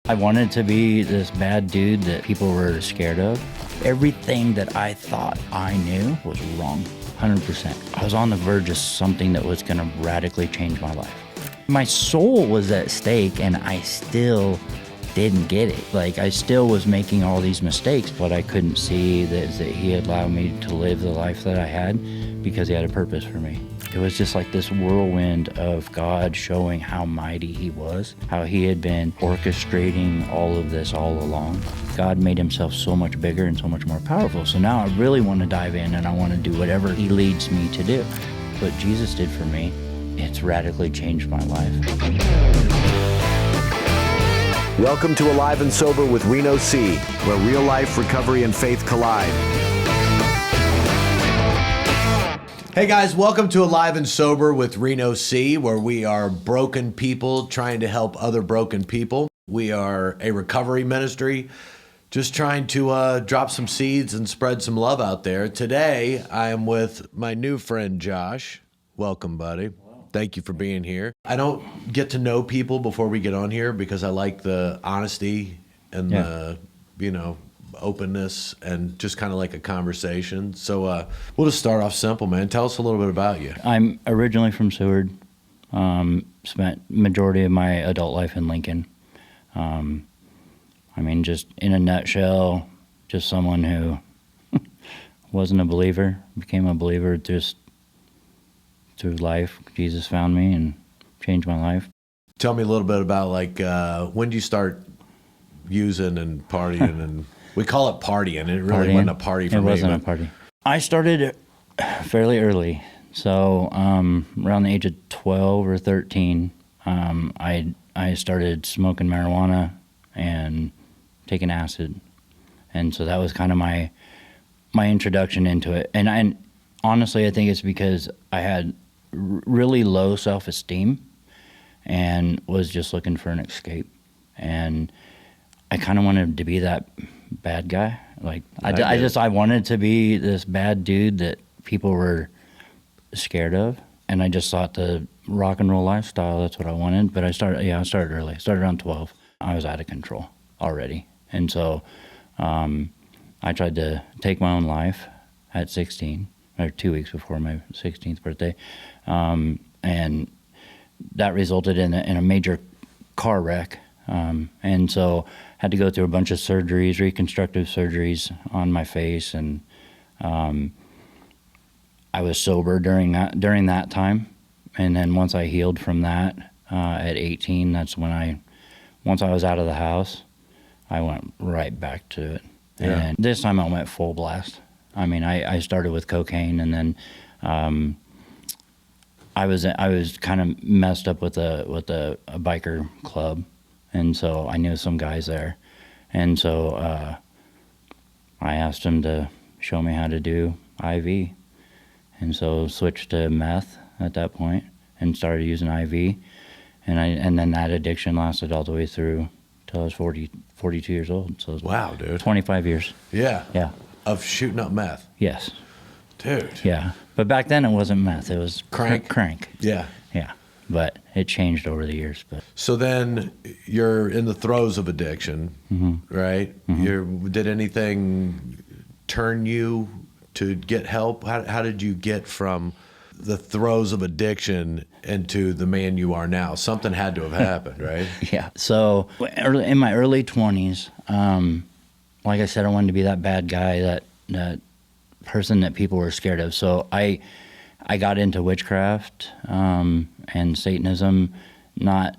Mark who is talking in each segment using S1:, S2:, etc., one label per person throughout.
S1: I wanted to be this bad dude that people were scared of. Everything that I thought I knew was wrong, 100%. I was on the verge of something that was gonna radically change my life. My soul was at stake and I still didn't get it. Like, I still was making all these mistakes, but I couldn't see that he had allowed me to live the life that I had because he had a purpose for me. It was just like this whirlwind of God showing how mighty he was, how he had been orchestrating all of this all along. God made himself so much bigger and so much more powerful. So now I really want to dive in and I want to do whatever he leads me to do. What Jesus did for me, it's radically changed my life.
S2: Welcome to Alive and Sober with Reno C, where real life, recovery, and faith collide. Hey guys, welcome to Alive and Sober with Reno C, where we are broken people trying to help other broken people. We are a recovery ministry, just trying to drop some seeds and spread some love out there. Today, I am with my new friend, Josh. Welcome, buddy. Thank you for being here. I don't get to know people before we get on here because I like the honesty and the, openness and just kind of like a conversation. So we'll just start off simple, man. Tell us a little bit about you.
S1: I'm originally from Seward. Spent majority of my adult life in Lincoln. Just in a nutshell, just someone who wasn't a believer, became a believer just through life. Jesus found me and changed my life.
S2: Tell me a little bit about when did you start using and partying and we call it partying. It really wasn't a party for me.
S1: It wasn't a party. I started fairly early. So around the age of 12 or 13, I started smoking marijuana and taking acid. And so that was kind of my introduction into it. And honestly, I think it's because I had really low self-esteem and was just looking for an escape. And I kind of wanted to be that bad guy. I wanted to be this bad dude that people were scared of. And I just thought the rock and roll lifestyle, that's what I wanted. But I started early. I started around 12. I was out of control already. And so I tried to take my own life at 16, or 2 weeks before my 16th birthday. And that resulted in a major car wreck. And so had to go through a bunch of surgeries, reconstructive surgeries on my face. And I was sober during that time. And then once I healed from that at 18, that's when once I was out of the house, I went right back to it. Yeah. And this time I went full blast. I started with cocaine, and then I was kind of messed up with a biker club, and so I knew some guys there, and so I asked them to show me how to do IV, and so switched to meth at that point and started using IV, and then that addiction lasted all the way through till I was 42 years old. So
S2: wow, dude,
S1: 25 years.
S2: Yeah. Of shooting up meth.
S1: Yes.
S2: Dude.
S1: Yeah. But back then it wasn't meth. It was crank.
S2: Yeah.
S1: Yeah. But it changed over the years. But
S2: so then you're in the throes of addiction, right? Mm-hmm. Did anything turn you to get help? How did you get from the throes of addiction into the man you are now? Something had to have happened, right?
S1: Yeah. So in my early 20s, like I said, I wanted to be that bad guy, that person that people were scared of. So I got into witchcraft and Satanism, not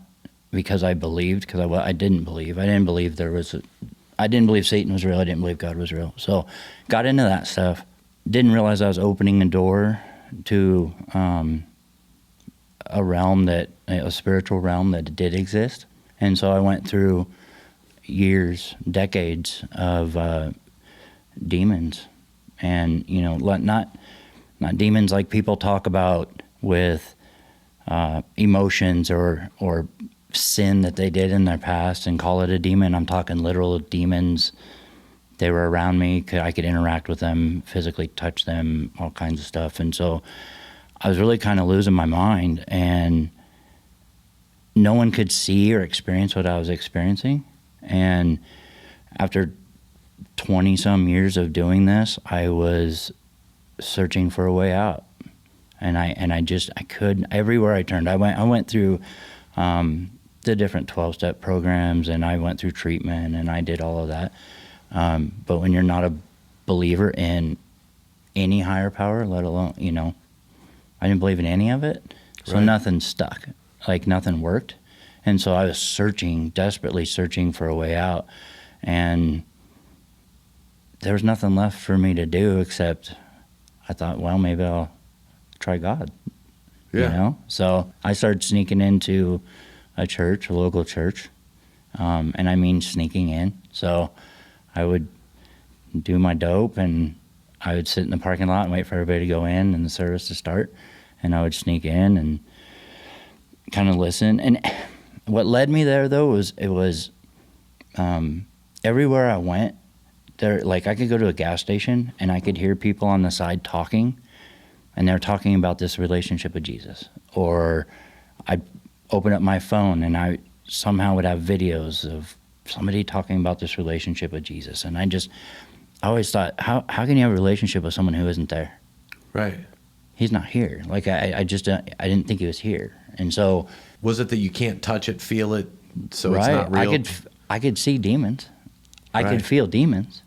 S1: because I believed, because I didn't believe. I didn't believe Satan was real. I didn't believe God was real. So got into that stuff. Didn't realize I was opening a door to a spiritual realm that did exist. And so I went through years, decades of demons, and not demons like people talk about with emotions or sin that they did in their past and call it a demon. I'm talking literal demons. They were around me. I could interact with them, physically touch them, all kinds of stuff. And so I was really kind of losing my mind, and no one could see or experience what I was experiencing. And after 20 some years of doing this, I was searching for a way out. And I couldn't, everywhere I turned, I went through the different 12-step programs, and I went through treatment, and I did all of that. But when you're not a believer in any higher power, let alone, I didn't believe in any of it. So nothing stuck, like nothing worked. And so I was searching, desperately searching for a way out. And there was nothing left for me to do except I thought, well, maybe I'll try God.
S2: Yeah.
S1: So I started sneaking into a church, a local church. And I mean sneaking in. So I would do my dope, and I would sit in the parking lot and wait for everybody to go in and the service to start. And I would sneak in and kind of listen. And what led me there, though, was everywhere I went, I could go to a gas station and I could hear people on the side talking, and they're talking about this relationship with Jesus. Or I'd open up my phone and I somehow would have videos of somebody talking about this relationship with Jesus. And I always thought, how can you have a relationship with someone who isn't there?
S2: Right.
S1: He's not here. Like, I didn't think he was here. And so...
S2: Was it that you can't touch it, feel it, so
S1: right.
S2: it's not real?
S1: I could see demons. I could feel demons.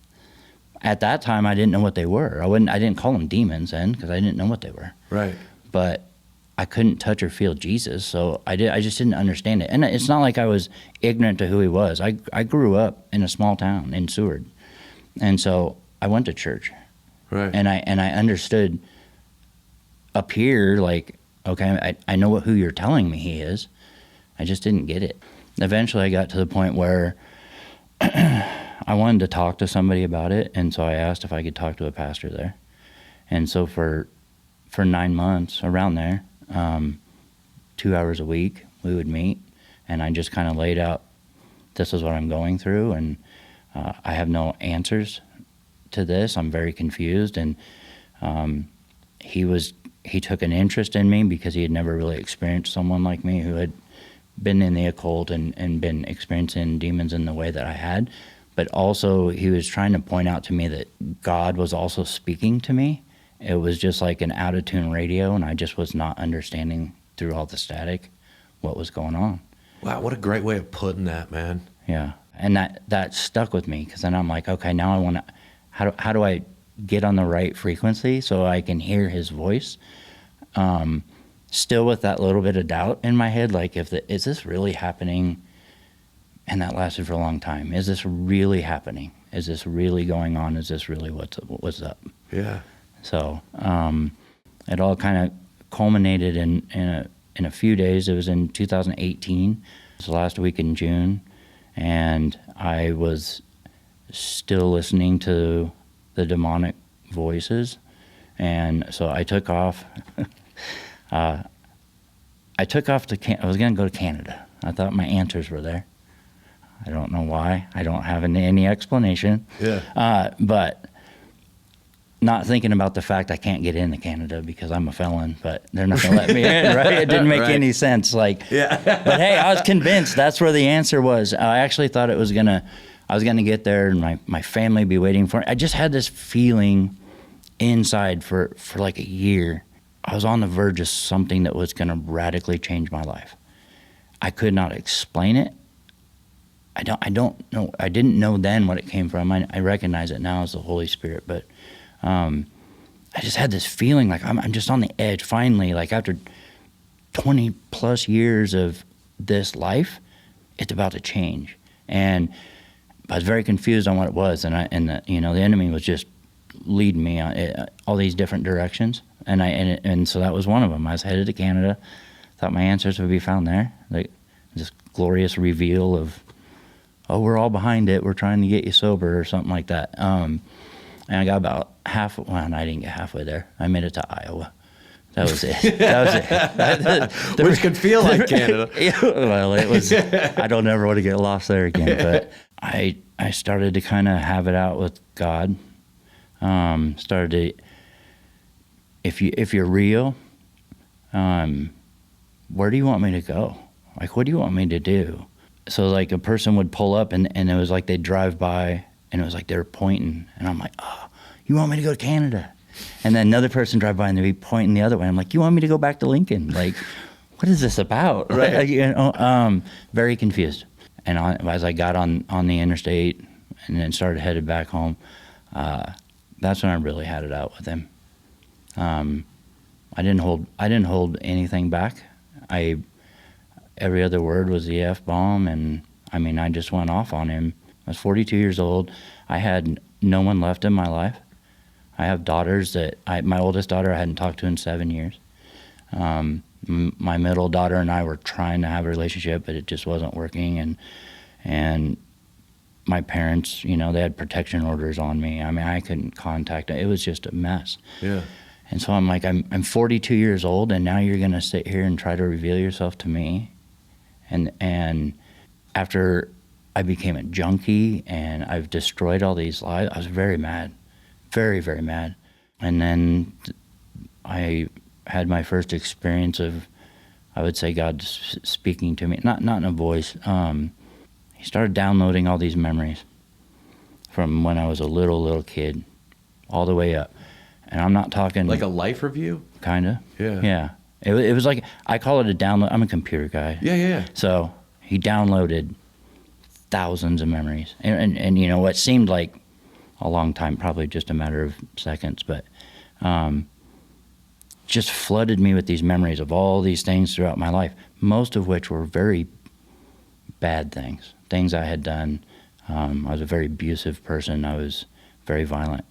S1: At that time, I didn't know what they were. I didn't call them demons then, because I didn't know what they were.
S2: Right.
S1: But I couldn't touch or feel Jesus, so I just didn't understand it. And it's not like I was ignorant to who he was. I grew up in a small town in Seward. And so I went to church.
S2: Right.
S1: And I understood up here, like, okay, I know who you're telling me he is. I just didn't get it. Eventually I got to the point where I wanted to talk to somebody about it, and so I asked if I could talk to a pastor there. And so for 9 months, around there, 2 hours a week, we would meet, and I just kind of laid out, this is what I'm going through, and I have no answers to this. I'm very confused, and he took an interest in me because he had never really experienced someone like me who had been in the occult and been experiencing demons in the way that I had. But also he was trying to point out to me that God was also speaking to me. It was just like an out-of-tune radio, and I just was not understanding through all the static what was going on.
S2: Wow, what a great way of putting that, man.
S1: Yeah, and that stuck with me, because then I'm like, okay, now I want to, how do I get on the right frequency so I can hear his voice? Still with that little bit of doubt in my head, like, is this really happening? And that lasted for a long time. Is this really happening? Is this really going on? Is this really what's up?
S2: Yeah.
S1: So it all kind of culminated in a few days. It was in 2018. It was the last week in June, and I was still listening to the demonic voices, and so I took off. I was going to go to Canada. I thought my answers were there. I don't know why. I don't have any explanation.
S2: Yeah.
S1: But not thinking about the fact I can't get into Canada because I'm a felon, but they're not going to let me in, right? It didn't make any sense. Like,
S2: yeah.
S1: But hey, I was convinced that's where the answer was. I actually thought I was going to get there and my family be waiting for me. I just had this feeling inside for like a year. I was on the verge of something that was going to radically change my life. I could not explain it. I don't know. I didn't know then what it came from. I recognize it now as the Holy Spirit, but I just had this feeling like I'm just on the edge. Finally, like after 20 plus years of this life, it's about to change. And I was very confused on what it was, and the enemy was just leading me on all these different directions. And so that was one of them. I was headed to Canada, thought my answers would be found there. Like this glorious reveal of, oh, we're all behind it. We're trying to get you sober or something like that. And I got about I didn't get halfway there. I made it to Iowa. That was it.
S2: Which could feel like Canada.
S1: Well, it was, I don't ever want to get lost there again. But I started to kind of have it out with God. Started to, if you're real, where do you want me to go? Like, what do you want me to do? So like a person would pull up and it was like they'd drive by and it was like they were pointing and I'm like, oh, you want me to go to Canada? And then another person drive by and they'd be pointing the other way. I'm like, you want me to go back to Lincoln? Like, what is this about?
S2: Right.
S1: Like, very confused. And as I got on the interstate and then started headed back home, that's when I really had it out with him. I didn't hold anything back. Every other word was the F-bomb, and I mean, I just went off on him. I was 42 years old. I had no one left in my life. I have daughters my oldest daughter I hadn't talked to in 7 years. My middle daughter and I were trying to have a relationship, but it just wasn't working. And my parents, they had protection orders on me. I mean, I couldn't contact them. It was just a mess.
S2: Yeah.
S1: And so I'm like, I'm 42 years old, and now you're going to sit here and try to reveal yourself to me. And after I became a junkie and I've destroyed all these lives, I was very mad, very, very mad. And then I had my first experience of, I would say, God speaking to me, not in a voice. He started downloading all these memories from when I was a little kid, all the way up. And I'm not talking
S2: Like a life review?
S1: kind of.
S2: Yeah.
S1: Yeah. It was like, I call it a download. I'm a computer guy.
S2: Yeah.
S1: So he downloaded thousands of memories. And what seemed like a long time, probably just a matter of seconds, but just flooded me with these memories of all these things throughout my life, most of which were very bad things I had done. I was a very abusive person. I was very violent.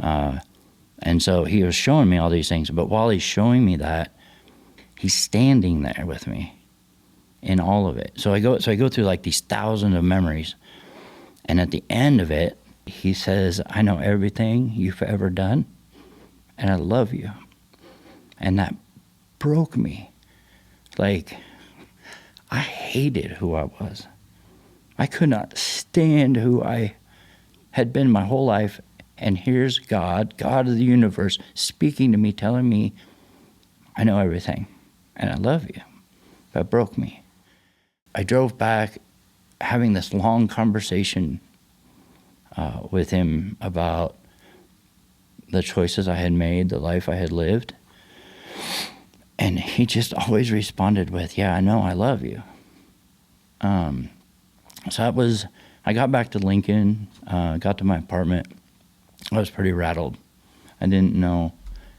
S1: And so he was showing me all these things. But while he's showing me that, he's standing there with me in all of it. So I go through like these thousands of memories. And at the end of it, he says, I know everything you've ever done, and I love you. And that broke me. Like, I hated who I was. I could not stand who I had been my whole life. And here's God of the universe, speaking to me, telling me, I know everything, and I love you. That broke me. I drove back having this long conversation with him about the choices I had made, the life I had lived. And he just always responded with, yeah, I know, I love you. So I got back to Lincoln, got to my apartment. I was pretty rattled. I didn't know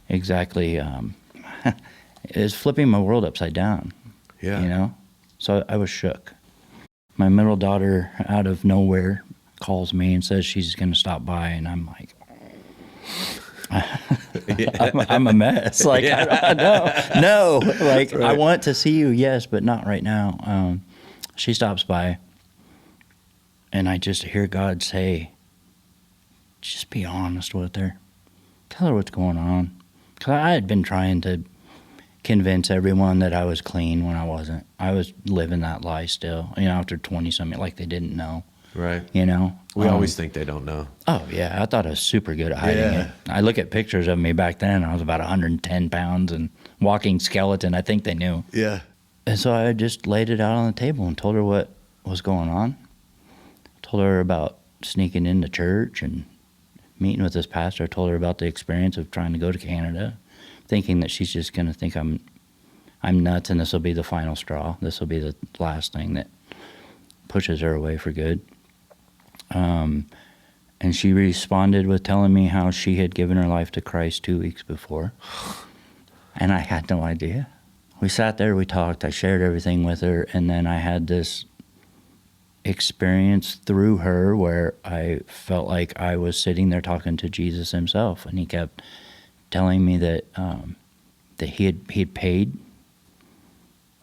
S1: exactly. It was flipping my world upside down.
S2: Yeah.
S1: So I was shook. My middle daughter, out of nowhere, calls me and says she's going to stop by, and I'm like, I'm a mess. Like, no. Like, right. I want to see you, yes, but not right now. She stops by, and I just hear God say, just be honest with her. Tell her what's going on. Because I had been trying to convince everyone that I was clean when I wasn't. I was living that lie still, after 20-something, like they didn't know.
S2: Right.
S1: We
S2: always think they don't know.
S1: Oh, yeah. I thought I was super good at hiding it. I look at pictures of me back then. I was about 110 pounds and walking skeleton. I think they knew.
S2: Yeah.
S1: And so I just laid it out on the table and told her what was going on. Told her about sneaking into church and meeting with this pastor. I told her about the experience of trying to go to Canada, thinking that she's just going to think I'm nuts and this will be the final straw. This will be the last thing that pushes her away for good. And she responded with telling me how she had given her life to Christ 2 weeks before. And I had no idea. We sat there, we talked, I shared everything with her, and then I had this experience through her where I felt like I was sitting there talking to Jesus himself, and he kept telling me that he had paid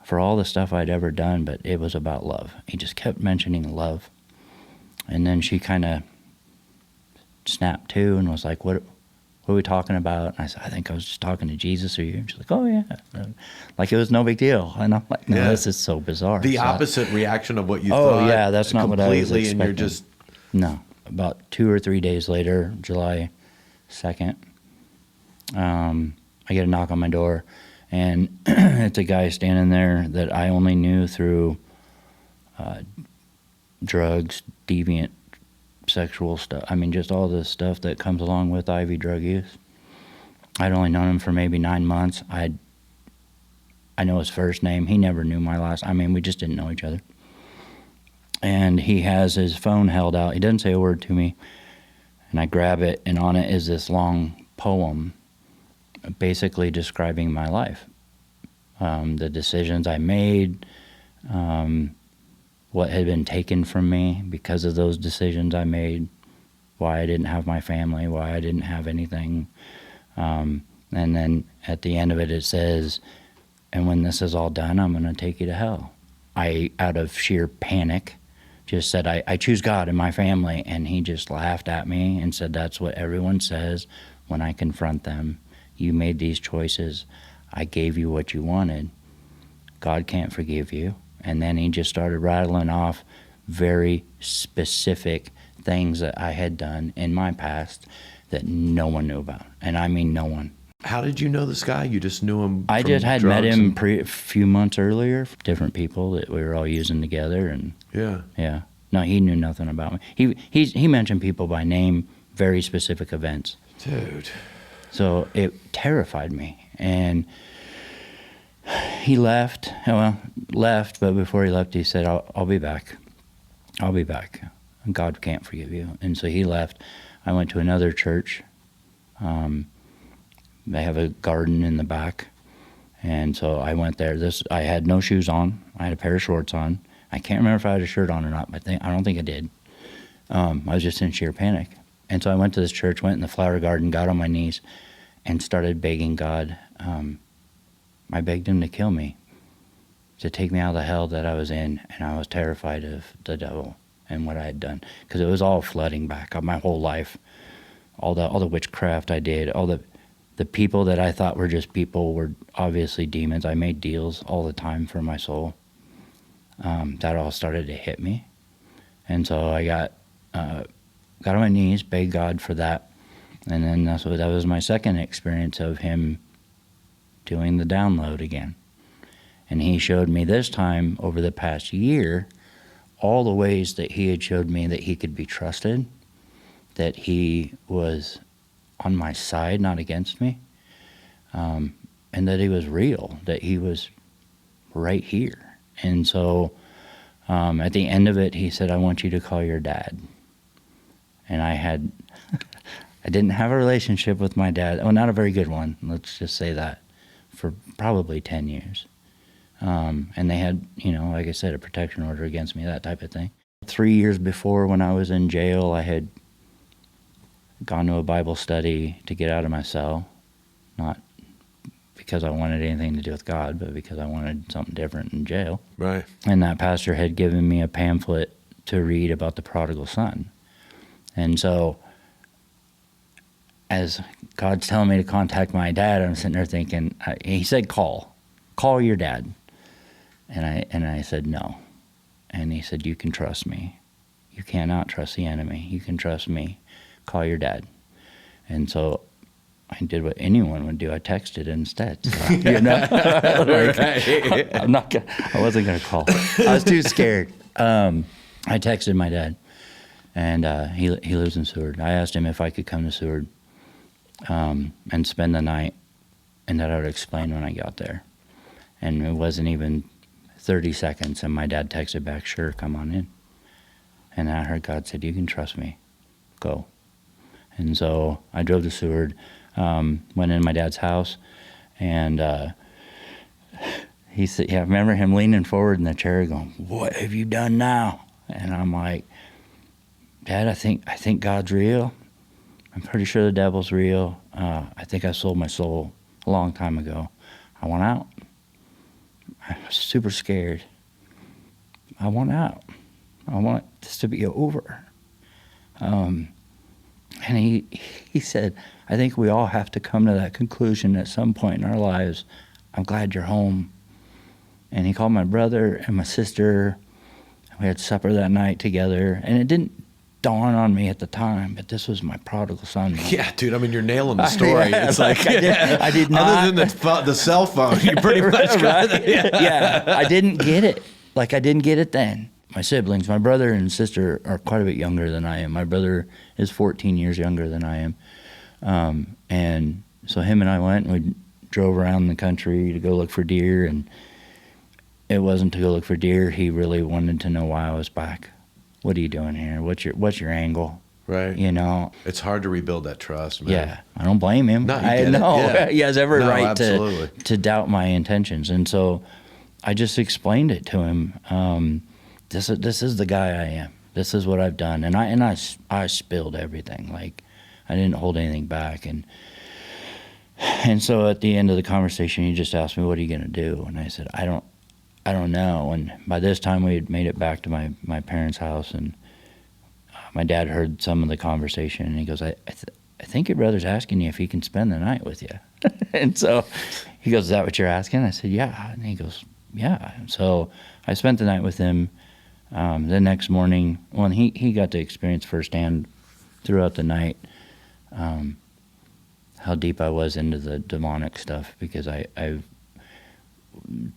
S1: for all the stuff I'd ever done, but it was about love. He just kept mentioning love. And then she kind of snapped to and was like, what are we talking about? And I said, I think I was just talking to Jesus or you. And she's like, oh, yeah. Like it was no big deal. And I'm like, no, this is so bizarre.
S2: The opposite reaction of what you thought.
S1: Oh, yeah, that's not what I was expecting.
S2: And you're just...
S1: No. About 2 or 3 days later, July 2nd, I get a knock on my door. And it's a guy standing there that I only knew through drugs, deviant sexual stuff. I mean, just all the stuff that comes along with IV drug use. I'd only known him for maybe 9 months. I know his first name. He never knew my last. I mean, we just didn't know each other. And he has his phone held out. He doesn't say a word to me. And I grab it, and on it is this long poem basically describing my life. The decisions I made, what had been taken from me because of those decisions I made, why I didn't have my family, why I didn't have anything. And then at the end of it, it says, and when this is all done, I'm going to take you to hell. I, out of sheer panic, just said, I choose God and my family. And he just laughed at me and said, that's what everyone says when I confront them. You made these choices. I gave you what you wanted. God can't forgive you. And then he just started rattling off very specific things that I had done in my past that no one knew about. And I mean no one.
S2: How did you know this guy? You just knew him
S1: I
S2: from
S1: just had met
S2: drugs
S1: him a few months earlier, different people that we were all using together. And
S2: Yeah.
S1: No, he knew nothing about me. He mentioned people by name, very specific events.
S2: Dude.
S1: So it terrified me. And he left, but before he left, he said, I'll be back. I'll be back. God can't forgive you. And so he left. I went to another church. They have a garden in the back. And so I went there. I had no shoes on. I had a pair of shorts on. I can't remember if I had a shirt on or not, but I don't think I did. I was just in sheer panic. And so I went to this church, went in the flower garden, got on my knees, and started begging God. I begged him to kill me, to take me out of the hell that I was in, and I was terrified of the devil and what I had done, because it was all flooding back my whole life, all the witchcraft I did, all the people that I thought were just people were obviously demons. I made deals all the time for my soul. That all started to hit me, and so I got on my knees, begged God for that, and then that was my second experience of him doing the download again. And he showed me this time over the past year all the ways that he had showed me that he could be trusted, that he was on my side, not against me, and that he was real, that he was right here. And so at the end of it, he said, I want you to call your dad. And I didn't have a relationship with my dad. Oh, not a very good one, let's just say that, for probably 10 years. And they had, like I said, a protection order against me, that type of thing. 3 years before, when I was in jail, I had gone to a Bible study to get out of my cell, not because I wanted anything to do with God, but because I wanted something different in jail.
S2: Right.
S1: And that pastor had given me a pamphlet to read about the Prodigal Son. And so as God's telling me to contact my dad, I'm sitting there thinking, he said, call your dad. And I said, no. And he said, you can trust me. You cannot trust the enemy. You can trust me. Call your dad. And so I did what anyone would do. I texted instead. So, I wasn't going to call. I was too scared. I texted my dad, and he lives in Seward. I asked him if I could come to Seward and spend the night, and that I would explain when I got there. And it wasn't even 30 seconds, and my dad texted back, sure, come on in. And I heard God said, you can trust me. Go. And so I drove to Seward, went in my dad's house, and he said, I remember him leaning forward in the chair going, what have you done now? And I'm like, Dad, I think God's real. I'm pretty sure the devil's real. I think I sold my soul a long time ago. I want out. I was super scared. I want out. I want this to be over. And he said, I think we all have to come to that conclusion at some point in our lives. I'm glad you're home. And he called my brother and my sister. We had supper that night together. And it didn't dawn on me at the time, but this was my prodigal son.
S2: Yeah, dude, I mean, you're nailing the story.
S1: Yeah,
S2: it's like
S1: I did not.
S2: Other than the cell phone, you pretty much got it.
S1: Yeah, I didn't get it. Like, I didn't get it then. my siblings, my brother and sister are quite a bit younger than I am. My brother is 14 years younger than I am. And so him and I went and we drove around the country to go look for deer, and it wasn't to go look for deer. He really wanted to know why I was back. What are you doing here? What's your angle?
S2: Right.
S1: You know?
S2: It's hard to rebuild that trust, man.
S1: Yeah. I don't blame him.
S2: No, you
S1: I
S2: get it.
S1: know.
S2: Yeah.
S1: He has every
S2: No,
S1: right
S2: absolutely.
S1: to doubt my intentions. And so I just explained it to him. This is the guy I am. This is what I've done. And I spilled everything. Like, I didn't hold anything back. And so at the end of the conversation, he just asked me, what are you going to do? And I said, I don't know. And by this time, we had made it back to my parents' house, and my dad heard some of the conversation, and he goes, I think your brother's asking you if he can spend the night with you. And so he goes, is that what you're asking? I said, yeah. And he goes, yeah. So I spent the night with him. The next morning, well, he got to experience firsthand throughout the night how deep I was into the demonic stuff, because I've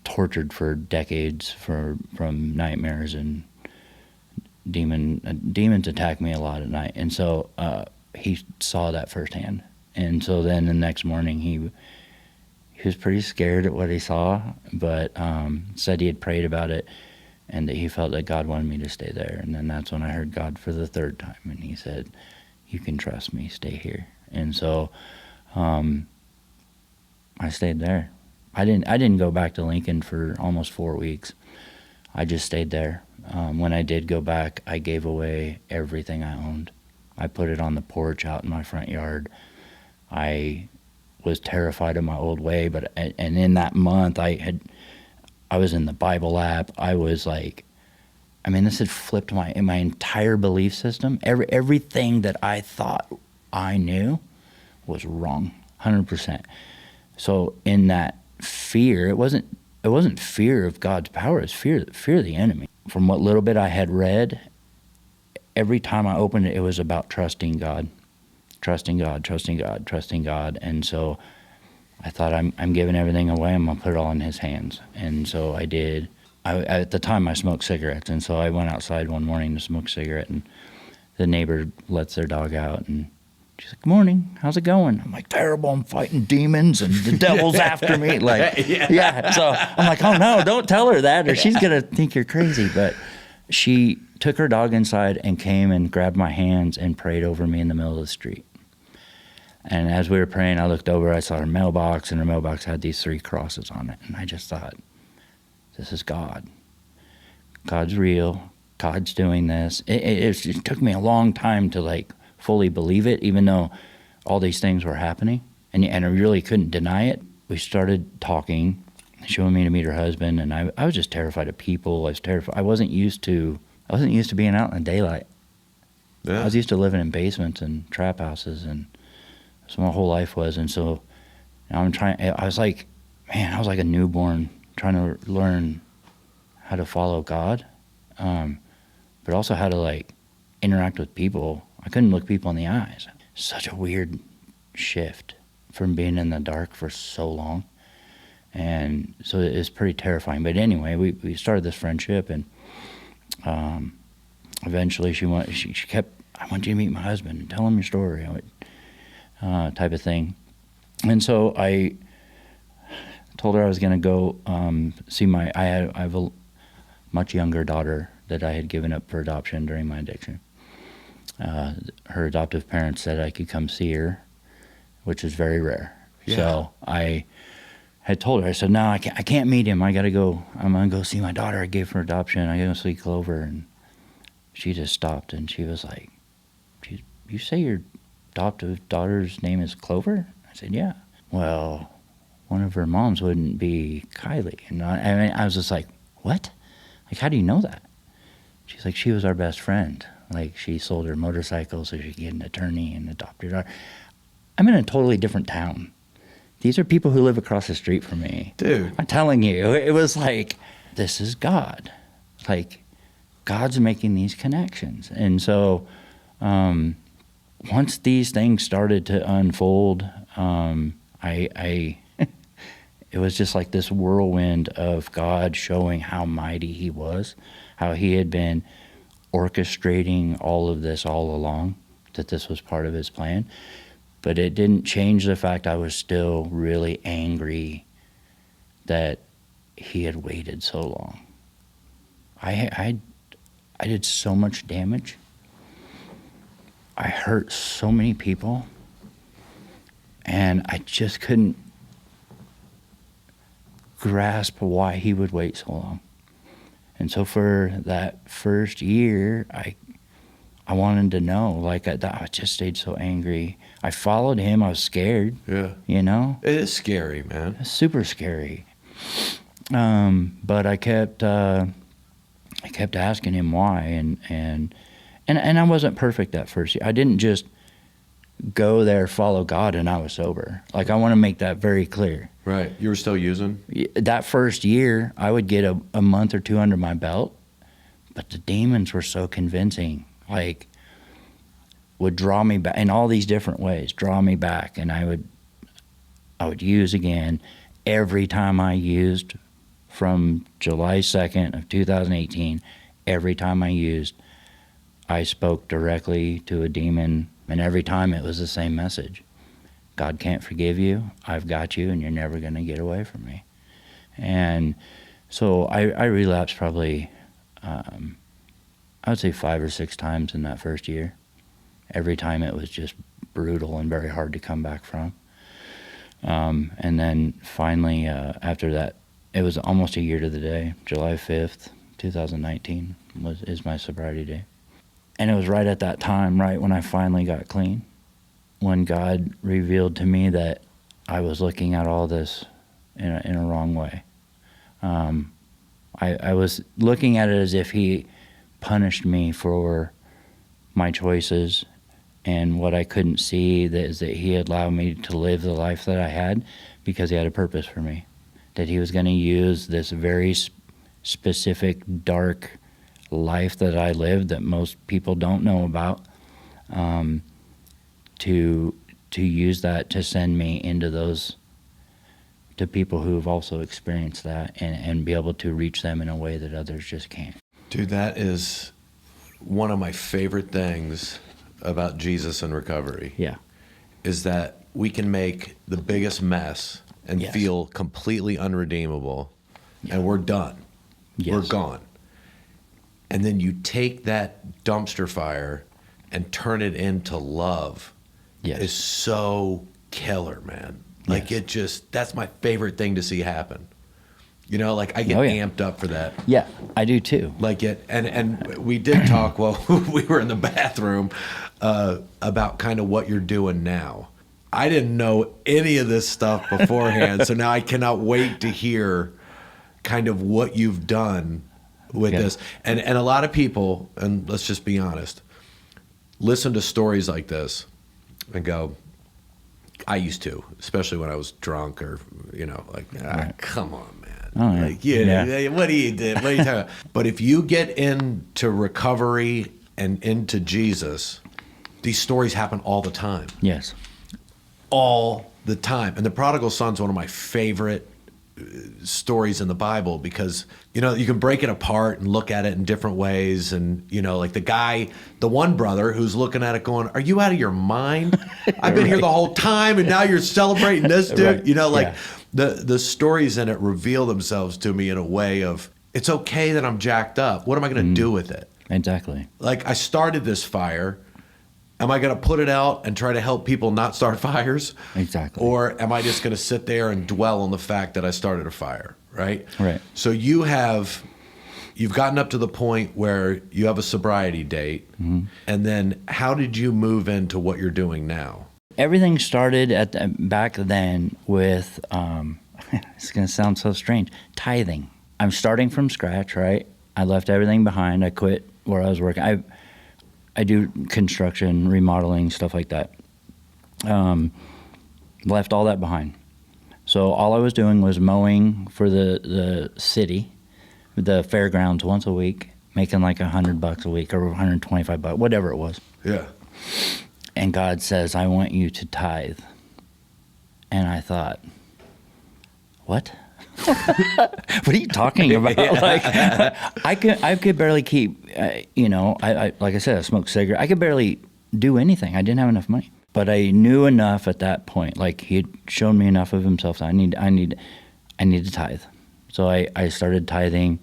S1: tortured for decades from nightmares, and demons attack me a lot at night. And so he saw that firsthand. And so then the next morning he was pretty scared at what he saw, but said he had prayed about it and that he felt that God wanted me to stay there. And then that's when I heard God for the third time, and he said, you can trust me, stay here. And so I stayed there. I didn't go back to Lincoln for almost 4 weeks. I just stayed there. When I did go back, I gave away everything I owned. I put it on the porch out in my front yard. I was terrified of my old way, and in that month I was in the Bible app. I was like, this had flipped my entire belief system. Everything that I thought I knew was wrong, 100%. So in that fear, it wasn't fear of God's power, it's fear of the enemy. From what little bit I had read, every time I opened it, it was about trusting God. Trusting God, trusting God, trusting God. And so I thought, I'm giving everything away, I'm going to put it all in his hands. And so I did. At the time, I smoked cigarettes, and so I went outside one morning to smoke a cigarette, and the neighbor lets their dog out, and she's like, good morning, how's it going? I'm like, terrible, I'm fighting demons, and the devil's after me. Like, yeah. So I'm like, oh no, don't tell her that, or she's going to think you're crazy. But she took her dog inside and came and grabbed my hands and prayed over me in the middle of the street. And as we were praying, I looked over, I saw her mailbox, and her mailbox had these 3 crosses on it. And I just thought, this is God. God's real. God's doing this. It took me a long time to fully believe it, even though all these things were happening. And I really couldn't deny it. We started talking. She wanted me to meet her husband, and I was just terrified of people. I was terrified. I wasn't used to being out in the daylight. Yeah. I was used to living in basements and trap houses, and so my whole life was. And so now I was like a newborn trying to learn how to follow God, but also how to interact with people. I couldn't look people in the eyes. Such a weird shift from being in the dark for so long. And so it's pretty terrifying. But anyway, we started this friendship, and eventually she kept, I want you to meet my husband and tell him your story, type of thing. And so I told her I was going to go see I have a much younger daughter that I had given up for adoption during my addiction. Her adoptive parents said I could come see her, which is very rare. Yeah. So I had told her, I said, no, I can't meet him. I'm going to go see my daughter. I gave her adoption. I go see Clover. And she just stopped, and she was like, you say your adoptive daughter's name is Clover? I said, yeah. Well, one of her moms wouldn't be Kylie. And I was just like, what? How do you know that? She's like, she was our best friend. She sold her motorcycle so she could get an attorney and adopt her daughter. I'm in a totally different town. These are people who live across the street from me. Dude. I'm telling you, it was this is God. God's making these connections. And so once these things started to unfold, it was just this whirlwind of God showing how mighty he was, how he had been orchestrating all of this all along, that this was part of his plan. But it didn't change the fact I was still really angry that he had waited so long. I did so much damage. I hurt so many people, and I just couldn't grasp why he would wait so long. And so for that first year, I wanted to know. Like, I just stayed so angry. I followed him. I was scared.
S2: Yeah.
S1: You know?
S2: It is scary, man.
S1: It's super scary. But I kept asking him why, and I wasn't perfect that first year. I didn't just go there, follow God, and I was sober. Like, I want to make that very clear.
S2: Right. You were still using?
S1: That first year, I would get a month or two under my belt, but the demons were so convincing. Like, would draw me back in all these different ways, draw me back, and I would use again. Every time I used, from July 2nd of 2018, every time I used, I spoke directly to a demon, and every time it was the same message. God can't forgive you. I've got you, and you're never going to get away from me. And so I relapsed probably, I would say 5 or 6 times in that first year. Every time it was just brutal and very hard to come back from. And then finally, after that, it was almost a year to the day. July 5th, 2019 is my sobriety day. And it was right at that time, right when I finally got clean, when God revealed to me that I was looking at all this in a wrong way. I was looking at it as if he punished me for my choices, and what I couldn't see is that he had allowed me to live the life that I had because he had a purpose for me, that he was going to use this very specific, dark life that I lived that most people don't know about, to use that to send me into those, to people who have also experienced that, and be able to reach them in a way that others just can't.
S2: Dude, that is one of my favorite things about Jesus and recovery.
S1: Yeah.
S2: Is that we can make the biggest mess and
S1: Yes.
S2: feel completely unredeemable, and we're done.
S1: Yes.
S2: We're gone. And then you take that dumpster fire and turn it into love.
S1: Yes.
S2: Is so killer, man. Like,
S1: Yes.
S2: it just, that's my favorite thing to see happen. You know, like, I get
S1: Oh, yeah.
S2: amped up for that.
S1: Yeah, I do too.
S2: Like it, and we did talk while we were in the bathroom about kind of what you're doing now. I didn't know any of this stuff beforehand, so now I cannot wait to hear kind of what you've done with
S1: Okay.
S2: this. And a lot of people, and let's just be honest, listen to stories like this and go, I used to, especially when I was drunk, or, you know, like,
S1: Right.
S2: come on, man.
S1: Oh, yeah.
S2: Like, yeah. What do you do? What are you talking about? But if you get into recovery and into Jesus, these stories happen all the time.
S1: Yes.
S2: All the time. And the Prodigal Son's one of my favorite stories in the Bible, because, you know, you can break it apart and look at it in different ways. And, you know, like the one brother who's looking at it going, are you out of your mind? I've been here the whole time, and now you're celebrating this, dude.
S1: Right.
S2: You know, like,
S1: Yeah.
S2: the stories in it reveal themselves to me in a way of, it's okay that I'm jacked up. What am I going to do with it?
S1: Exactly.
S2: Like, I started this fire. Am I going to put it out and try to help people not start fires?
S1: Exactly.
S2: Or am I just going to sit there and dwell on the fact that I started a fire, right?
S1: Right.
S2: So you've gotten up to the point where you have a sobriety date. Mm-hmm. And then how did you move into what you're doing now?
S1: Everything started back then with, it's going to sound so strange, tithing. I'm starting from scratch, right? I left everything behind. I quit where I was working. I do construction, remodeling, stuff like that. Left all that behind. So all I was doing was mowing for the city, the fairgrounds, once a week, making like $100 a week or $125, whatever it was.
S2: Yeah.
S1: And God says, I want you to tithe. And I thought, what? What are you talking about? Like, I could barely keep, I like I said, I smoked cigarettes. I could barely do anything. I didn't have enough money. But I knew enough at that point. Like, he had shown me enough of himself. That I need to tithe. So I started tithing,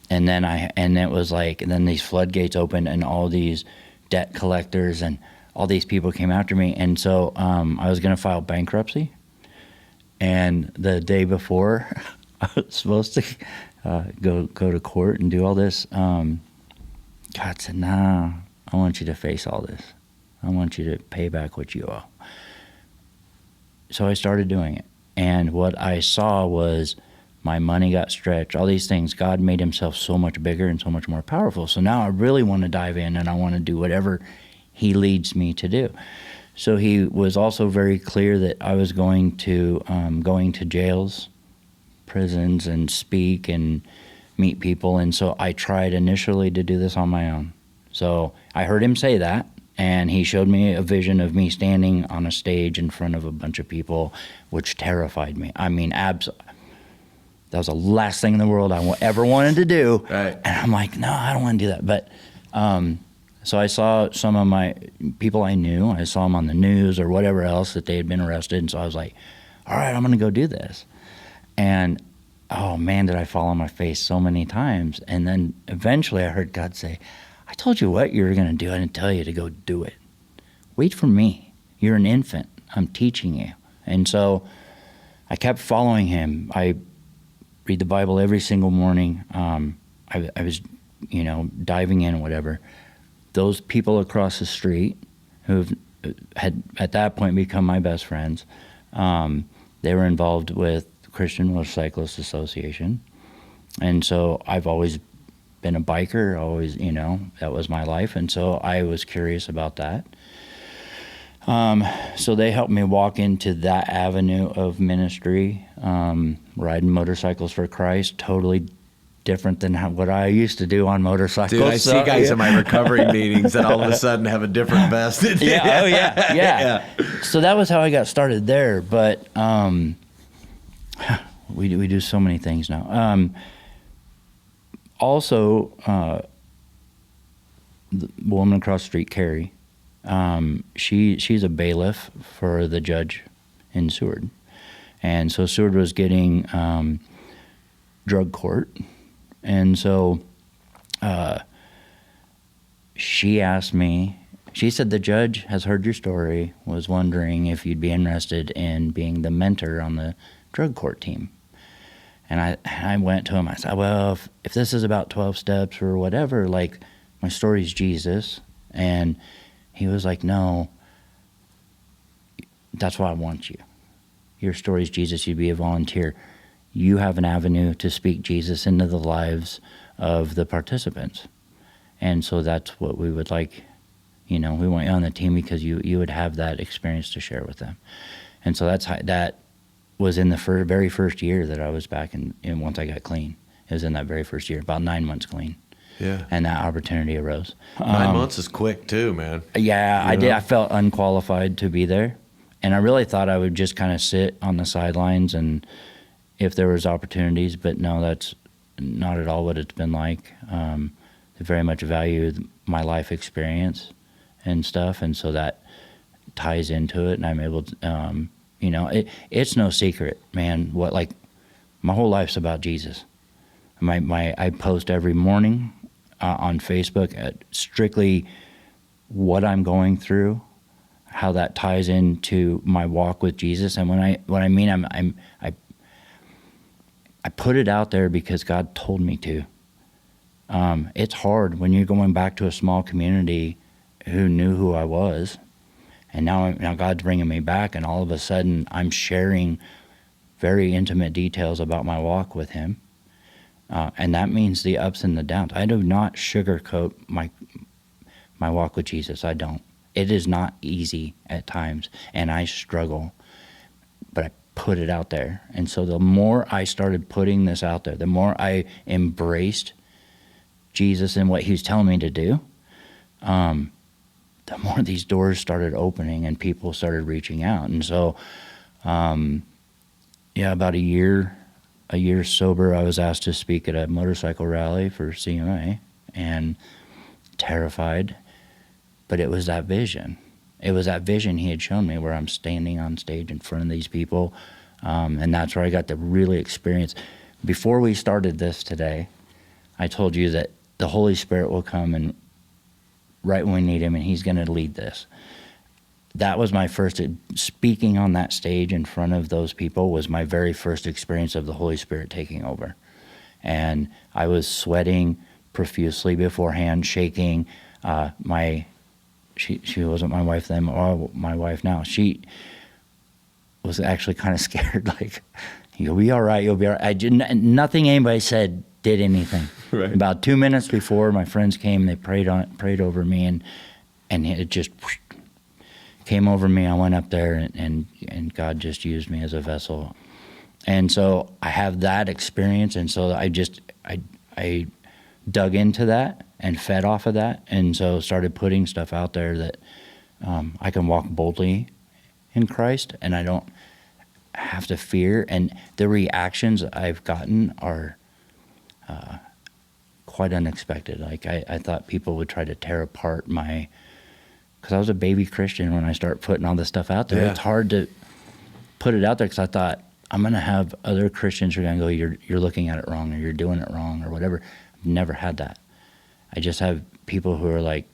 S1: and then it was like, and then these floodgates opened, and all these debt collectors and all these people came after me. And so I was going to file bankruptcy. And the day before I was supposed to go to court and do all this, God said, "Nah, I want you to face all this. I want you to pay back what you owe." So I started doing it. And what I saw was my money got stretched, all these things. God made himself so much bigger and so much more powerful. So now I really want to dive in, and I want to do whatever he leads me to do. So he was also very clear that I was going to jails, prisons, and speak and meet people. And so I tried initially to do this on my own. So I heard him say that, and he showed me a vision of me standing on a stage in front of a bunch of people, which terrified me. I mean, that was the last thing in the world I ever wanted to do.
S2: Right.
S1: And I'm like, no, I don't want to do that. But so I saw some of my people I knew. I saw them on the news or whatever else that they had been arrested. And so I was like, all right, I'm going to go do this. And oh man, did I fall on my face so many times. And then eventually I heard God say, "I told you what you were going to do. I didn't tell you to go do it. Wait for me. You're an infant. I'm teaching you." And so I kept following him. I read the Bible every single morning. I was, diving in, whatever. Those people across the street who had at that point become my best friends, they were involved with Christian Motorcyclist Association. And so I've always been a biker, always, that was my life. And so I was curious about that. So they helped me walk into that avenue of ministry, riding motorcycles for Christ, totally different than what I used to do on motorcycles.
S2: Dude, I see guys in my recovery meetings that all of a sudden have a different vest.
S1: Yeah. So that was how I got started there. But we do so many things now. Also, the woman across the street, Carrie, she's a bailiff for the judge in Seward. And so Seward was getting drug court. And so she asked me, she said, "The judge has heard your story, was wondering if you'd be interested in being the mentor on the drug court team." And I went to him, I said, "Well, if this is about 12 steps or whatever, like, my story's Jesus." And he was like, "No, that's why I want you. Your story's Jesus, you'd be a volunteer. You have an avenue to speak Jesus into the lives of the participants. And so that's what we would like, we want you on the team because you would have that experience to share with them." And so that was in the very first year that I was back in once I got clean. It was in that very first year, about 9 months clean.
S2: Yeah.
S1: And that opportunity arose.
S2: 9 months is quick too, man.
S1: Yeah, I did. I felt unqualified to be there. And I really thought I would just kind of sit on the sidelines and if there was opportunities, but no, that's not at all what it's been like. They very much valued my life experience and stuff, and so that ties into it, and I'm able to, it's no secret, man, my whole life's about Jesus. I post every morning on Facebook strictly what I'm going through, how that ties into my walk with Jesus, and when I mean I put it out there because God told me to. It's hard when you're going back to a small community who knew who I was, and now God's bringing me back, and all of a sudden I'm sharing very intimate details about my walk with Him, and that means the ups and the downs. I do not sugarcoat my walk with Jesus. I don't. It is not easy at times, and I struggle, but I put it out there. And so the more I started putting this out there, the more I embraced Jesus and what He was telling me to do, the more these doors started opening and people started reaching out. And so, about a year a year sober, I was asked to speak at a motorcycle rally for CMA, and terrified. But it was that vision. It was that vision he had shown me where I'm standing on stage in front of these people. And that's where I got to really experience. Before we started this today, I told you that the Holy Spirit will come and right when we need him, and he's going to lead this. That was my first, speaking on that stage in front of those people was my very first experience of the Holy Spirit taking over. And I was sweating profusely beforehand, shaking. She wasn't my wife then, or my wife now. She was actually kind of scared, like, you'll be all right, you'll be all right. Nothing anybody said did anything.
S2: Right.
S1: About 2 minutes before, my friends came, they prayed over me, and it just came over me. I went up there, and God just used me as a vessel. And so I have that experience, and so I dug into that and fed off of that, and so started putting stuff out there that I can walk boldly in Christ, and I don't have to fear. And the reactions I've gotten are quite unexpected. Like I thought people would try to tear apart because I was a baby Christian when I start putting all this stuff out there.
S2: Yeah.
S1: It's hard to put it out there because I thought I'm going to have other Christians who are going to go, you're looking at it wrong, or you're doing it wrong, or whatever. I've never had that. I just have people who are like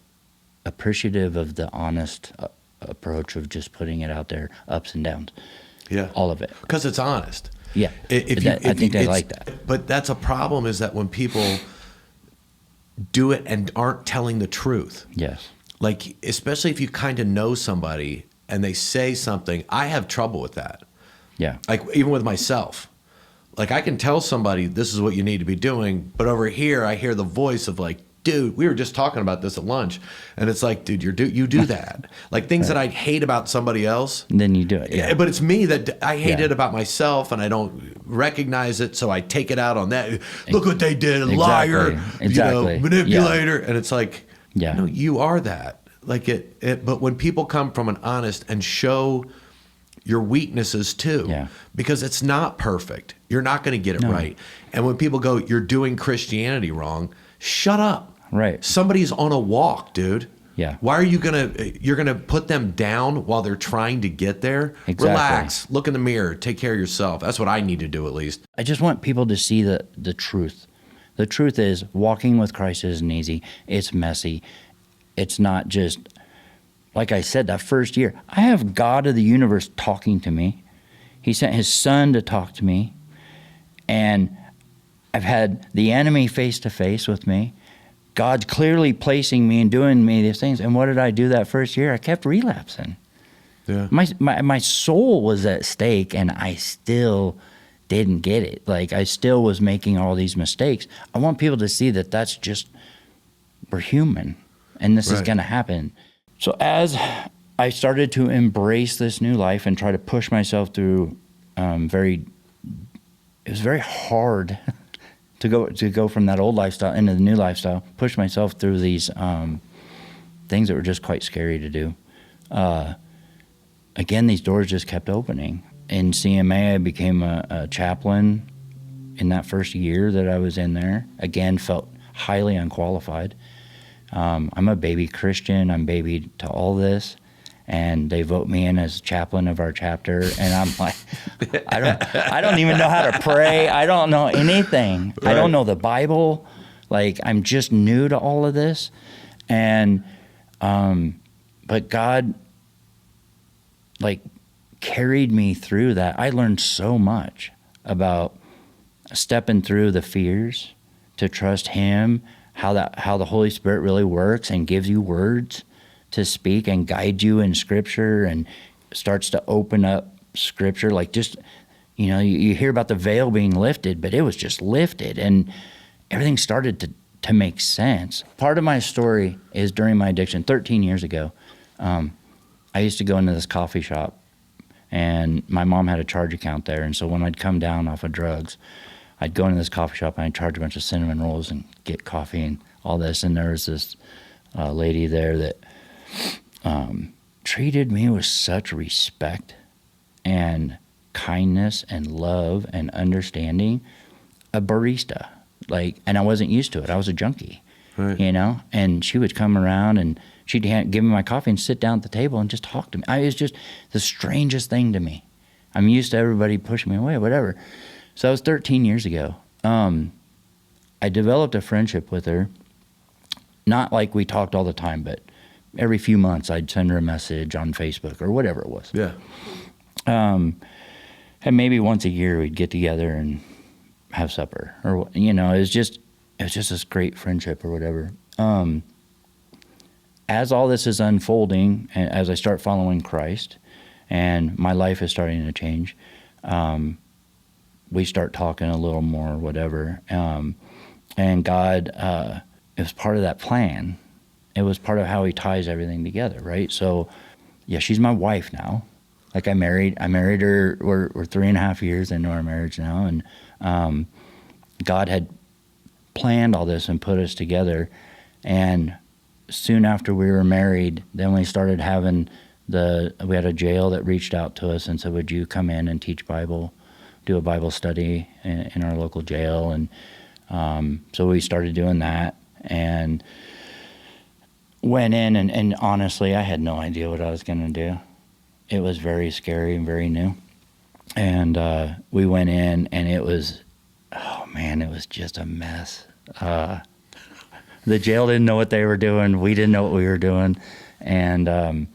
S1: appreciative of the honest approach of just putting it out there, ups and downs.
S2: Yeah.
S1: All of it.
S2: Because it's honest.
S1: Yeah. I think they like that.
S2: But that's a problem, is that when people do it and aren't telling the truth.
S1: Yes.
S2: Like, especially if you kind of know somebody and they say something, I have trouble with that.
S1: Yeah.
S2: Like, even with myself. Like, I can tell somebody this is what you need to be doing, but over here I hear the voice of like, dude, we were just talking about this at lunch, and it's like, dude, you do that. Like, things that I hate about somebody else.
S1: And then you do it. Yeah.
S2: But it's me that I hate
S1: Yeah.
S2: it about myself, and I don't recognize it, so I take it out on that. Look what they did,
S1: Exactly.
S2: liar,
S1: Exactly.
S2: manipulator. And it's like,
S1: Yeah.
S2: no, you are that. Like it. But when people come from an honest and show your weaknesses too,
S1: Yeah.
S2: because it's not perfect. You're not going to get it
S1: No.
S2: right. And when people go, you're doing Christianity wrong, shut up.
S1: Right.
S2: Somebody's on a walk, dude.
S1: Yeah.
S2: Why are you're gonna put them down while they're trying to get there?
S1: Exactly.
S2: Relax, look in the mirror, take care of yourself. That's what I need to do, at least.
S1: I just want people to see the truth. The truth is, walking with Christ isn't easy. It's messy. It's not just, like I said, that first year, I have God of the universe talking to me. He sent his son to talk to me. And I've had the enemy face to face with me. God's clearly placing me and doing me these things. And what did I do that first year? I kept relapsing.
S2: Yeah.
S1: My soul was at stake, and I still didn't get it. Like, I still was making all these mistakes. I want people to see that that's just, we're human, and this is
S2: Right.
S1: going to happen. So as I started to embrace this new life and try to push myself through, it was very hard to go from that old lifestyle into the new lifestyle, push myself through these things that were just quite scary to do. Again, these doors just kept opening. In CMA, I became a chaplain in that first year that I was in there. Again, felt highly unqualified. I'm a baby Christian. I'm baby to all this. And they vote me in as chaplain of our chapter, and I'm like, I don't even know how to pray. I don't know anything.
S2: Right.
S1: I don't know the Bible. Like, I'm just new to all of this, and but God, like, carried me through that. I learned so much about stepping through the fears to trust Him, how the Holy Spirit really works and gives you words to speak and guide you in Scripture, and starts to open up Scripture. Like, just, you hear about the veil being lifted, but it was just lifted, and everything started to make sense. Part of my story is during my addiction 13 years ago. I used to go into this coffee shop, and my mom had a charge account there, and so when I'd come down off of drugs, I'd go into this coffee shop and I'd charge a bunch of cinnamon rolls and get coffee and all this. And there was this lady there that treated me with such respect and kindness and love and understanding, a barista. And I wasn't used to it. I was a junkie,
S2: Right.
S1: and she would come around and she'd give me my coffee and sit down at the table and just talk to me. It was just the strangest thing to me. I'm used to everybody pushing me away, whatever. So that was 13 years ago. I developed a friendship with her. Not like we talked all the time, but every few months I'd send her a message on Facebook or whatever it was.
S2: Yeah.
S1: And maybe once a year we'd get together and have supper, or it was just this great friendship or whatever. As all this is unfolding, and as I start following Christ, and my life is starting to change, we start talking a little more, whatever. And God, it was part of that plan. It was part of how He ties everything together, right? So, yeah, she's my wife now. I married her. We're 3.5 years into our marriage now, and God had planned all this and put us together. And soon after we were married, then we started having we had a jail that reached out to us and said, "Would you come in and teach Bible, do a Bible study in our local jail?" And so we started doing that and went in. And honestly, I had no idea what I was going to do. It was very scary and very new. And we went in, and it was just a mess. The jail didn't know what they were doing. We didn't know what we were doing. And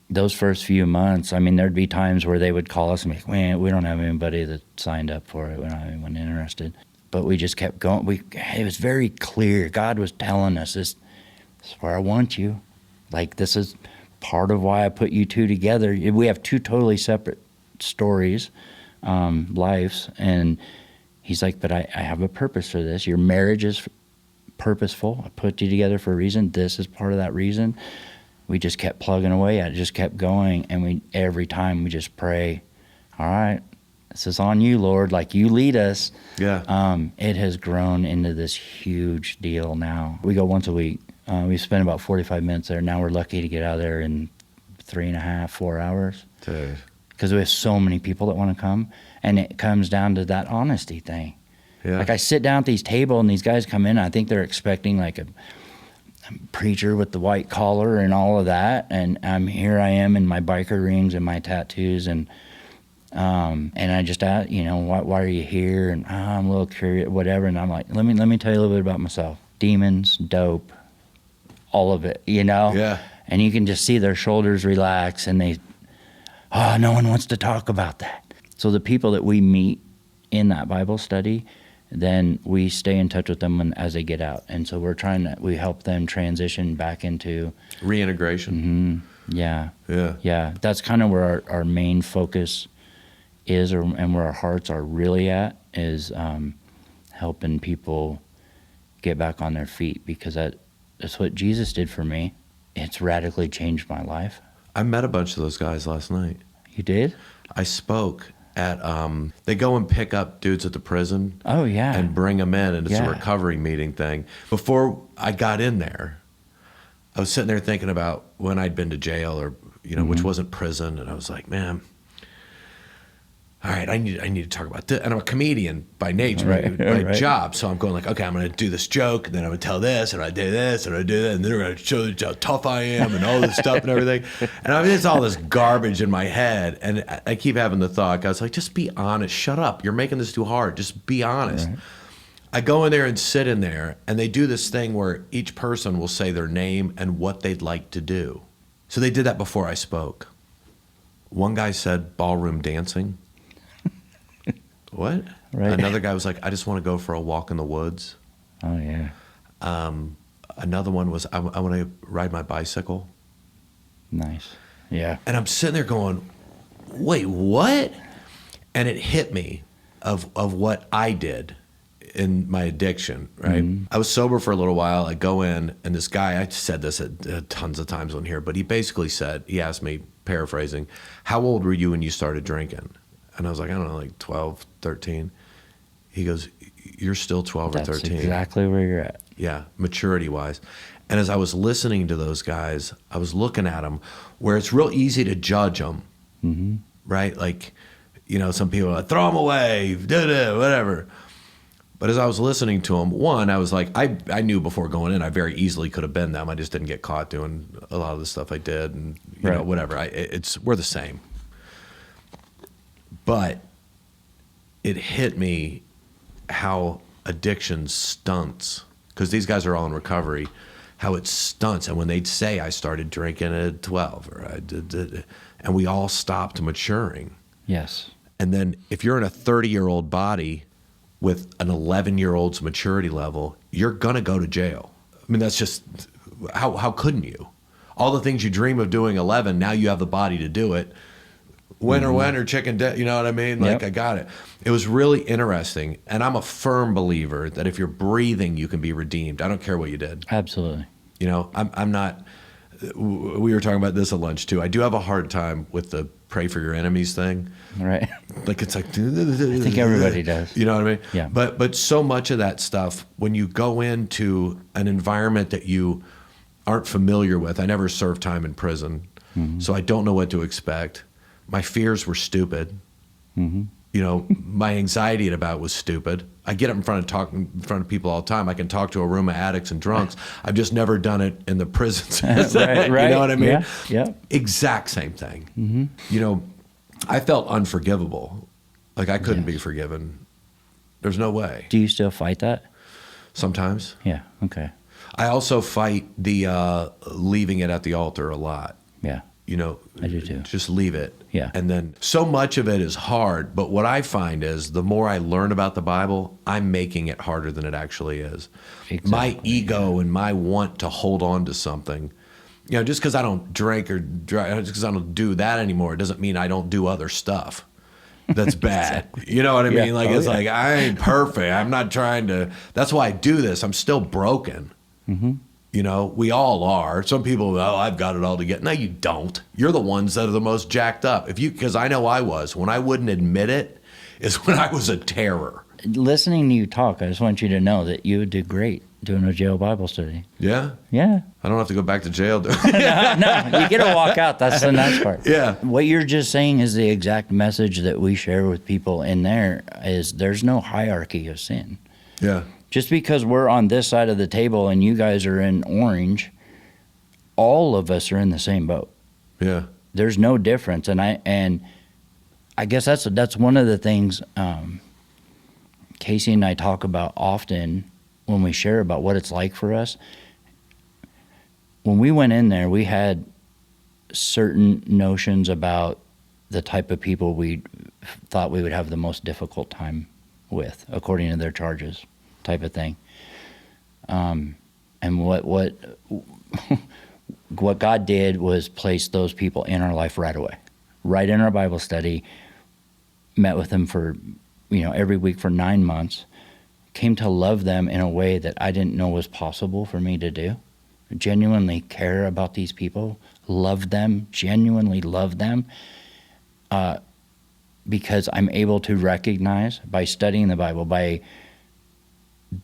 S1: those first few months, there'd be times where they would call us and be like, "Man, we don't have anybody that signed up for it. We don't have anyone interested." But we just kept going. It was very clear. God was telling us, this is where I want you. This is part of why I put you two together. We have two totally separate stories, lives. And He's like, "But I have a purpose for this. Your marriage is purposeful. I put you together for a reason. This is part of that reason." We just kept plugging away at it, just kept going. And every time we just pray, "All right, this is on you, Lord. You lead us."
S2: Yeah.
S1: It has grown into this huge deal now. We go once a week. We spend about 45 minutes there. Now we're lucky to get out of there in 3.5, 4 hours.
S2: Dude.
S1: Because we have so many people that want to come. And it comes down to that honesty thing.
S2: Yeah.
S1: I sit down at these tables and these guys come in. I think they're expecting a preacher with the white collar and all of that. And here I am in my biker rings and my tattoos. And I just ask, why are you here? And I'm a little curious, whatever. And I'm like, let me tell you a little bit about myself. Demons, dope, all of it,
S2: Yeah.
S1: And you can just see their shoulders relax, and no one wants to talk about that. So the people that we meet in that Bible study, then we stay in touch with them as they get out. And so we help them transition back into
S2: Reintegration.
S1: Yeah.
S2: Yeah.
S1: Yeah. That's kind of where our main focus is, and where our hearts are really at, is helping people get back on their feet, because that's what Jesus did for me. It's radically changed my life.
S2: I met a bunch of those guys last night.
S1: You did?
S2: I spoke at, they go and pick up dudes at the prison.
S1: Oh, yeah.
S2: And bring them in, and it's
S1: Yeah.
S2: a recovery meeting thing. Before I got in there, I was sitting there thinking about when I'd been to jail, or, which wasn't prison. And I was like, man, all right, I need to talk about this. And I'm a comedian by nature,
S1: Right.
S2: by
S1: Right.
S2: job. So I'm going okay, I'm going to do this joke, and then I'm going to tell this, and I do this, and I do that, and then they're going to show how tough I am and all this stuff and everything. And it's all this garbage in my head. And I keep having the thought, I was like, just be honest. Shut up. You're making this too hard. Just be honest. Right. I go in there and sit in there, and they do this thing where each person will say their name and what they'd like to do. So they did that before I spoke. One guy said ballroom dancing. What?
S1: Right.
S2: Another guy was like, I just want to go for a walk in the woods.
S1: Oh, yeah.
S2: Another one was, I want to ride my bicycle.
S1: Nice. Yeah.
S2: And I'm sitting there going, wait, what? And it hit me of what I did in my addiction, right? Mm-hmm. I was sober for a little while. I go in, and this guy, I said this tons of times on here, but he basically said, he asked me, paraphrasing, how old were you when you started drinking? And I was like, I don't know, 12, 13. He goes, you're still 12 or 13.
S1: That's exactly where you're at.
S2: Yeah, maturity-wise. And as I was listening to those guys, I was looking at them where it's real easy to judge them, right? some people are like, throw them away, whatever. But as I was listening to them, one, I was like, I knew before going in, I very easily could have been them. I just didn't get caught doing a lot of the stuff I did, and whatever. We're the same. But it hit me how addiction stunts, because these guys are all in recovery, how it stunts. And when they'd say, I started drinking at 12, or I did, and we all stopped maturing.
S1: Yes.
S2: And then if you're in a 30-year-old body with an 11-year-old's maturity level, you're going to go to jail. I mean, that's just, how couldn't you? All the things you dream of doing 11, now you have the body to do it. Winner, chicken dead, you know what I mean? Like, I got it. It was really interesting. And I'm a firm believer that if you're breathing, you can be redeemed. I don't care what you did.
S1: Absolutely.
S2: I'm not, we were talking about this at lunch too. I do have a hard time with the pray for your enemies thing.
S1: Right.
S2: Like, it's like,
S1: I think everybody does.
S2: You know what I mean?
S1: Yeah.
S2: But so much of that stuff, when you go into an environment that you aren't familiar with, I never served time in prison, so I don't know what to expect. My fears were stupid. My anxiety about it was stupid. I get up in front of people all the time. I can talk to a room of addicts and drunks. I've just never done it in the prisons.
S1: Right.
S2: You know what I mean?
S1: Yeah.
S2: Exact same thing. I felt unforgivable. Like, I couldn't be forgiven. There's no way.
S1: Do you still fight that?
S2: Sometimes.
S1: Yeah. Okay.
S2: I also fight the leaving it at the altar a lot.
S1: Yeah.
S2: I
S1: do too.
S2: Just leave it.
S1: Yeah.
S2: And then so much of it is hard, but what I find is the more I learn about the Bible, I'm making it harder than it actually is.
S1: Exactly.
S2: My ego and my want to hold on to something, just because I don't drink or drive, just because I don't do that anymore, it doesn't mean I don't do other stuff that's bad.
S1: Exactly.
S2: You know what I mean?
S1: Yeah.
S2: Like,
S1: Oh,
S2: it's
S1: yeah.
S2: like, I ain't perfect. I'm not trying to, that's why I do this. I'm still broken. We all are. Some people, I've got it all together. No, you don't. You're the ones that are the most jacked up. Because I know I was. When I wouldn't admit it is when I was a terror.
S1: Listening to you talk, I just want you to know that you would do great doing a jail Bible study.
S2: Yeah?
S1: Yeah.
S2: I don't have to go back to jail.
S1: No, you get to walk out. That's the nice part.
S2: Yeah.
S1: What you're just saying is the exact message that we share with people in there is there's no hierarchy of sin.
S2: Yeah.
S1: Just because we're on this side of the table and you guys are in orange, all of us are in the same boat.
S2: Yeah.
S1: There's no difference. And I guess that's one of the things Casey and I talk about often when we share about what it's like for us. When we went in there, we had certain notions about the type of people we thought we would have the most difficult time with, according to their charges, type of thing. And what God did was place those people in our life right away, right in our Bible study. Met with them for, every week for 9 months. Came to love them in a way that I didn't know was possible for me to do. Genuinely care about these people, love them, genuinely love them, because I'm able to recognize by studying the Bible, by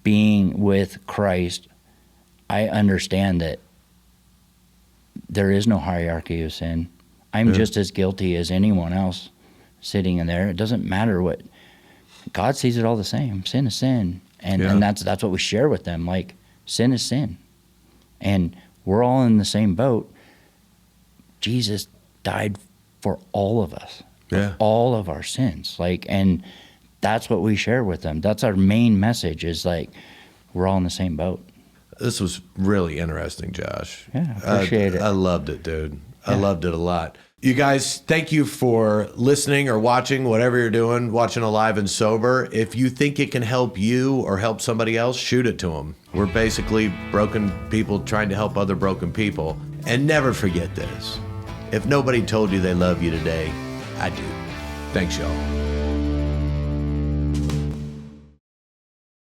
S1: being with Christ, I understand that there is no hierarchy of sin. I'm just as guilty as anyone else sitting in there. It doesn't matter what. God sees it all the same. Sin is sin. And that's what we share with them. Like, sin is sin. And we're all in the same boat. Jesus died for all of us. For all of our sins. And that's what we share with them. That's our main message, is we're all in the same boat.
S2: This was really interesting, Josh.
S1: Yeah, appreciate it.
S2: I loved it, dude. I loved it a lot. You guys, thank you for listening or watching, whatever you're doing, watching Alive and Sober. If you think it can help you or help somebody else, shoot it to them. We're basically broken people trying to help other broken people. And never forget this. If nobody told you they love you today, I do. Thanks, y'all.